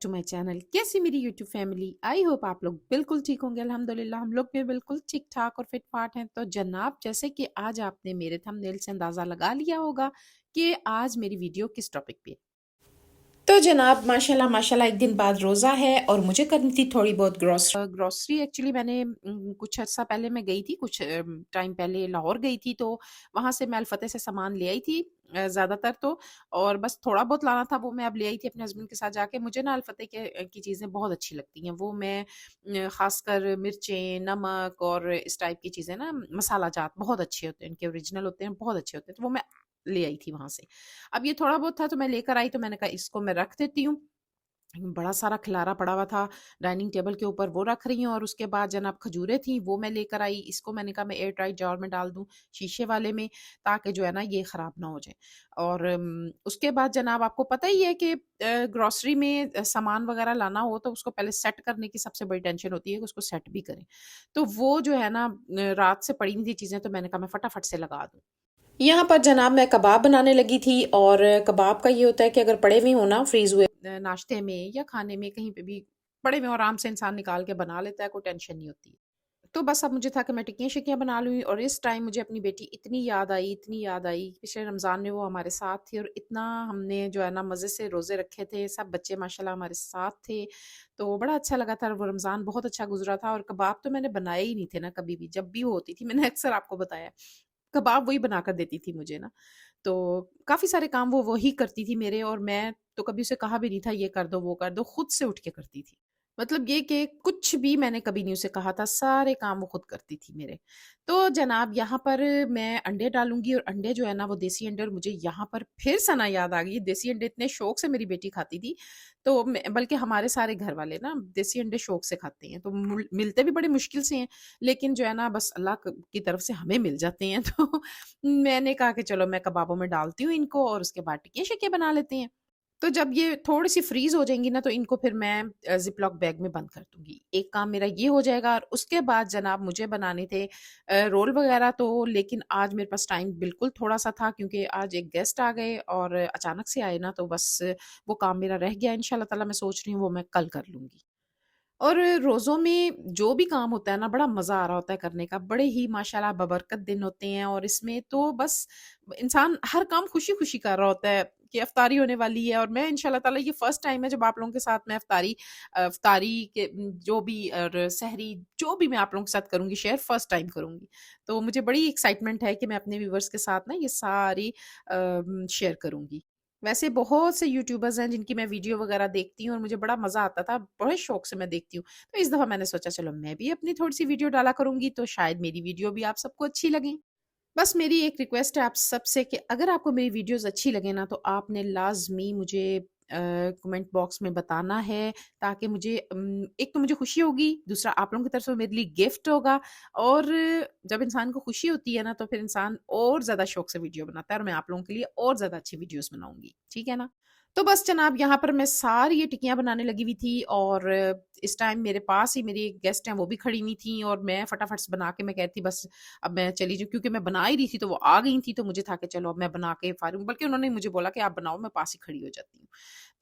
To my channel. कैसी मेरी YouTube family? I hope आप लोग बिल्कुल ठीक होंगे। अल्हम्दुलिल्लाह हम लोग भी बिल्कुल ठीक ठाक और फिट फाट हैं। तो जनाब, जैसे कि आज आपने मेरे थंबनेल से अंदाज़ा लगा लिया होगा कि आज मेरी वीडियो किस टॉपिक पे है। तो जनाब, माशाल्लाह माशाल्लाह एक दिन बाद रोज़ा है और मुझे करनी थी थोड़ी बहुत ग्रॉसरी। एक्चुअली मैंने कुछ अर्सा पहले मैं गई थी, कुछ टाइम पहले लाहौर गई थी, तो वहाँ से मैं अल-फतेह से सामान ले आई थी ज़्यादातर तो। और बस थोड़ा बहुत लाना था, वो मैं अब ले आई थी अपने हस्बैंड के साथ जाके। मुझे ना अल-फतेह की चीज़ें बहुत अच्छी लगती हैं। वो मैं ख़ासकर मिर्चें, नमक और इस टाइप की चीज़ें ना, मसाला जात बहुत अच्छे होते हैं, इनके ओरिजिनल होते हैं, बहुत अच्छे होते हैं। तो वो मैं ले आई थी वहाँ से। अब ये थोड़ा बहुत था तो मैं लेकर आई, तो मैंने कहा इसको मैं रख देती हूँ। बड़ा सारा खिलारा पड़ा हुआ था डाइनिंग टेबल के ऊपर, वो रख रही हूँ। और उसके बाद जनाब खजूरें थी, वो मैं लेकर आई। इसको मैंने कहा मैं एयर टाइट जार में डाल दूँ, शीशे वाले में, ताकि जो है ना ये ख़राब ना हो जाए। और उसके बाद जनाब आपको पता ही है कि ग्रोसरी में सामान वग़ैरह लाना हो तो उसको पहले सेट करने की सबसे बड़ी टेंशन होती है कि उसको सेट भी करें। तो वो जो है ना रात से पड़ी हुई थी चीज़ें, तो मैंने कहा मैं फटाफट से लगा दूँ। यहाँ पर जनाब मैं कबाब बनाने लगी थी। और कबाब का ये होता है कि अगर पड़े हुए हो ना फ्रीज़ हुए नाश्ते में या खाने में कहीं पे भी पड़े हुए हो, आराम से इंसान निकाल के बना लेता है, कोई टेंशन नहीं होती। तो बस अब मुझे था कि मैं टिक्कियाँ-शिक्कियाँ बना लूँ। और इस टाइम मुझे अपनी बेटी इतनी याद आई। पिछले रमज़ान में वो हमारे साथ थी और इतना हमने जो है ना मज़े से रोज़े रखे थे, सब बच्चे माशाल्लाह हमारे साथ थे। तो बड़ा अच्छा लगा था, वो रमज़ान बहुत अच्छा गुज़रा था। और कबाब तो मैंने बनाए ही नहीं थे ना कभी भी, जब भी वो होती थी मैंने अक्सर आपको बताया, कबाब वही बनाकर देती थी मुझे ना। तो काफ़ी सारे काम वो वही करती थी मेरे, और मैं तो कभी उसे कहा भी नहीं था ये कर दो, वो कर दो, खुद से उठ के करती थी। मतलब ये कि कुछ भी मैंने कभी नहीं उसे कहा था, सारे काम वो खुद करती थी मेरे। तो जनाब यहाँ पर मैं अंडे डालूँगी, और अंडे जो है ना वो देसी अंडे। और मुझे यहाँ पर फिर सना याद आ गई, देसी अंडे इतने शौक से मेरी बेटी खाती थी। तो मैं बल्कि हमारे सारे घर वाले ना देसी अंडे शौक से खाते हैं, तो मिलते भी बड़े मुश्किल से हैं, लेकिन जो है ना बस अल्लाह की तरफ से हमें मिल जाते हैं। तो मैंने कहा कि चलो मैं कबाबों में डालती हूँ इनको, और उसके बाद टिक्कियाँ-शिक्कियाँ बना लेते हैं। तो जब ये थोड़ी-सी फ्रीज़ हो जाएँगी ना, तो इनको फिर मैं ज़िप-लॉक बैग में बंद कर दूँगी। एक काम मेरा ये हो जाएगा। और उसके बाद जनाब मुझे बनाने थे रोल वग़ैरह तो, लेकिन आज मेरे पास टाइम बिल्कुल थोड़ा-सा था, क्योंकि आज एक गेस्ट आ गए और अचानक से आए ना, तो बस वो काम मेरा रह गया। इंशाल्लाह ताला मैं सोच रही हूँ वो मैं कल कर लूँगी। और रोज़ों में जो भी काम होता है ना, बड़ा मज़ा आ रहा होता है करने का। बड़े ही माशाल्लाह बबरकत दिन होते हैं, और इसमें तो बस इंसान हर काम खुशी-खुशी कर रहा होता है कि इफ्तारी होने वाली है। और मैं इंशाल्लाह ताला ये फर्स्ट टाइम है जब आप लोगों के साथ मैं इफ्तारी के जो भी और सहरी जो भी मैं आप लोगों के साथ करूँगी शेयर, फर्स्ट टाइम करूँगी। तो मुझे बड़ी एक्साइटमेंट है कि मैं अपने व्यूअर्स के साथ ना ये सारी शेयर करूँगी। वैसे बहुत से यूट्यूबर्स हैं जिनकी मैं वीडियो वगैरह देखती हूँ और मुझे बड़ा मज़ा आता था, बड़े शौक से मैं देखती हूँ। तो इस दफ़ा मैंने सोचा चलो मैं भी अपनी थोड़ी-सी वीडियो डाला करूँगी, तो शायद मेरी वीडियो भी आप सबको अच्छी लगे। बस मेरी एक रिक्वेस्ट है आप सबसे कि अगर आपको मेरी वीडियोज़ अच्छी लगे ना, तो आपने लाज़मी मुझे कमेंट बॉक्स में बताना है, ताकि मुझे एक तो मुझे खुशी होगी, दूसरा आप लोगों की तरफ से मेरे लिए गिफ्ट होगा। और जब इंसान को खुशी होती है ना, तो फिर इंसान और ज़्यादा शौक से वीडियो बनाता है, और मैं आप लोगों के लिए और ज़्यादा अच्छी वीडियोज़ बनाऊँगी। ठीक है ना? तो बस जनाब यहाँ पर मैं सारी ये टिक्कियाँ बनाने लगी हुई थी। और इस टाइम मेरे पास ही मेरी एक गेस्ट हैं, वो भी खड़ी हुई थी, और मैं फटाफट से बना के मैं कह रही थी बस अब मैं चली जाऊँ, क्योंकि मैं बना ही रही थी तो वो आ गई थी, तो मुझे था कि चलो अब मैं बना के फ़ारिग, बल्कि उन्होंने मुझे बोला कि आप बनाओ, मैं पास ही खड़ी हो जाती हूँ।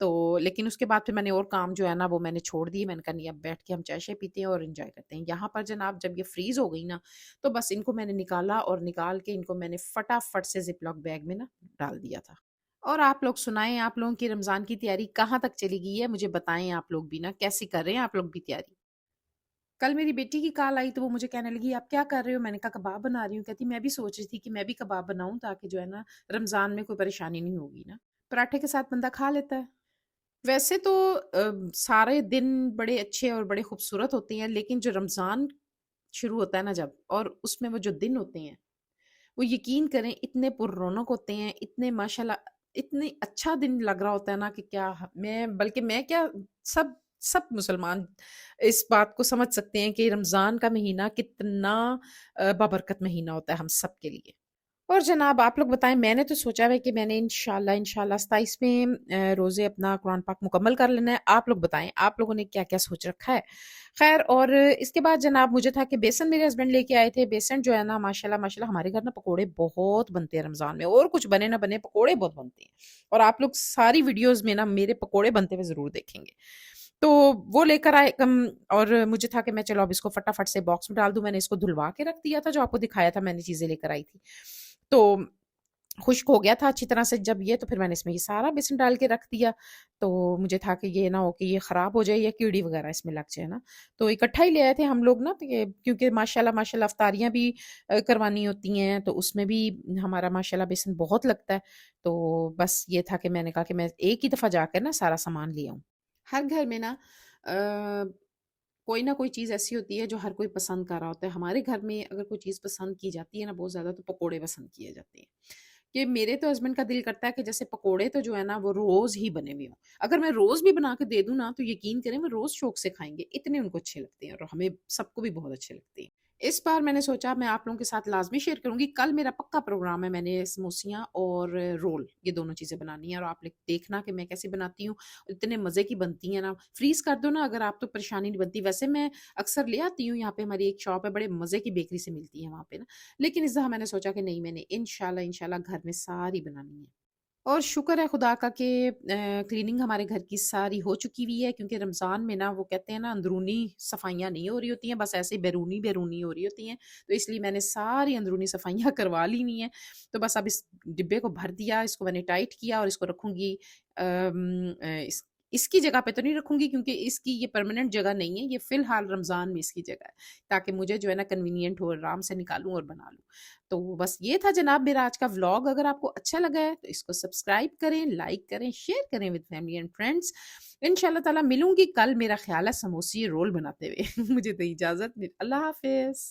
तो लेकिन उसके बाद फिर मैंने और काम जो है ना वो मैंने छोड़ दिए। मैंने कहा नहीं, अब बैठ के हम चाय-शाय पीते हैं और एन्जॉय करते हैं। यहाँ पर जनाब जब ये फ्रीज़ हो गई ना, तो बस इनको मैंने निकाला, और निकाल के इनको मैंने फटाफट से ज़िप-लॉक बैग में ना डाल दिया था। और आप लोग सुनाएँ, आप लोगों की रमज़ान की तैयारी कहाँ तक चली गई है? मुझे बताएँ आप लोग भी ना, कैसी कर रहे हैं आप लोग भी तैयारी? कल मेरी बेटी की कॉल आई, तो वो मुझे कहने लगी आप क्या कर रहे हो? मैंने कहा कबाब बना रही हूँ। कहती मैं भी सोच रही थी कि मैं भी कबाब बनाऊँ, ताकि जो है ना रमज़ान में कोई परेशानी नहीं होगी ना। पराठे के साथ बंदा खा लेता है। वैसे तो सारे दिन बड़े अच्छे और बड़े खूबसूरत होते हैं, लेकिन जो रमज़ान शुरू होता है ना जब, और उसमें वो जो दिन होते हैं, वो यकीन करें इतने पुररौनक होते हैं, इतने माशाल्लाह, इतने अच्छा दिन लग रहा होता है ना कि क्या मैं, बल्कि मैं क्या, सब सब मुसलमान इस बात को समझ सकते हैं कि रमज़ान का महीना कितना बाबरकत महीना होता है हम सब के लिए। और जनाब आप लोग बताएं, मैंने तो सोचा है कि मैंने इंशाल्लाह इंशाल्लाह 27वें रोज़े अपना कुरान पाक मुकम्मल कर लेना है। आप लोग बताएं, आप लोगों ने क्या क्या सोच रखा है। खैर, और इसके बाद जनाब मुझे था कि बेसन मेरे हस्बैंड लेके आए थे। बेसन जो है ना, माशाल्लाह माशाल्लाह हमारे घर ना पकोड़े बहुत बनते हैं रमज़ान में, और कुछ बने ना बने पकोड़े बहुत बनते हैं। और आप लोग सारी वीडियोस में ना मेरे पकोड़े बनते हुए ज़रूर देखेंगे। तो वो लेकर आए और मुझे था कि मैं चलो अब इसको फटाफट से बॉक्स में डाल दूं। मैंने इसको धुलवा के रख दिया था, जो आपको दिखाया था मैंने चीजें लेकर आई थी। तो खुश्क हो गया था अच्छी तरह से जब ये, तो फिर मैंने इसमें ये सारा बेसन डाल के रख दिया। तो मुझे था कि ये ना हो कि ये खराब हो जाए या कीड़ी वगैरह इसमें लग जाए ना। तो इकट्ठा ही ले आए थे हम लोग ना, तो ये क्योंकि माशाल्लाह माशाल्लाह अफ्तारियां भी करवानी होती हैं, तो उसमें भी हमारा माशाल्लाह बेसन बहुत लगता है। तो बस ये था कि मैंने कहा कि मैं एक ही दफा जाकर ना सारा सामान ले आऊं। हर घर में ना कोई ना कोई चीज़ ऐसी होती है जो हर कोई पसंद कर रहा होता है। हमारे घर में अगर कोई चीज़ पसंद की जाती है ना बहुत ज़्यादा, तो पकोड़े पसंद किए जाते हैं। कि मेरे तो हस्बैंड का दिल करता है कि जैसे पकोड़े तो जो है ना वो रोज़ ही बने हुए हों। अगर मैं रोज़ भी बना के दे दूँ ना, तो यकीन करें वो रोज़ शौक से खाएँगे, इतने उनको अच्छे लगते हैं और हमें सबको भी बहुत अच्छे लगते हैं। इस बार मैंने सोचा मैं आप लोगों के साथ लाज़मी शेयर करूँगी। कल मेरा पक्का प्रोग्राम है, मैंने समोसियाँ और रोल ये दोनों चीज़ें बनानी है, और आप लोग देखना कि मैं कैसे बनाती हूँ। इतने मज़े की बनती हैं ना, फ्रीज़ कर दो ना अगर आप, तो परेशानी नहीं बनती। वैसे मैं अक्सर ले आती हूँ, यहाँ पे हमारी एक शॉप है, बड़े मज़े की बेकरी से मिलती है वहाँ पे ना। लेकिन इस दफ़ा मैंने सोचा कि नहीं, मैंने इंशाल्लाह इंशाल्लाह घर में सारी बनानी है। और शुक्र है खुदा का कि क्लीनिंग हमारे घर की सारी हो चुकी हुई है, क्योंकि रमज़ान में ना वो कहते हैं ना अंदरूनी सफाइयाँ नहीं हो रही होती हैं, बस ऐसे ही बैरूनी बैरूनी हो रही होती हैं। तो इसलिए मैंने सारी अंदरूनी सफाइयाँ करवा ली हुई हैं। तो बस अब इस डिब्बे को भर दिया, इसको मैंने टाइट किया और इसको रखूँगी इसकी जगह पे तो नहीं रखूँगी, क्योंकि इसकी ये परमानेंट जगह नहीं है, ये फ़िलहाल रमज़ान में इसकी जगह है, ताकि मुझे जो है ना कन्वीनिएंट हो, आराम से निकालूँ और बना लूँ। तो बस ये था जनाब मेरा आज का व्लॉग। अगर आपको अच्छा लगा है तो इसको सब्सक्राइब करें, लाइक करें, शेयर करें विद फैमिली एंड फ्रेंड्स। इंशाल्लाह ताला मिलूंगी कल, मेरा ख्याल है समोसे रोल बनाते हुए। मुझे तो इजाजत, अल्लाह हाफिज।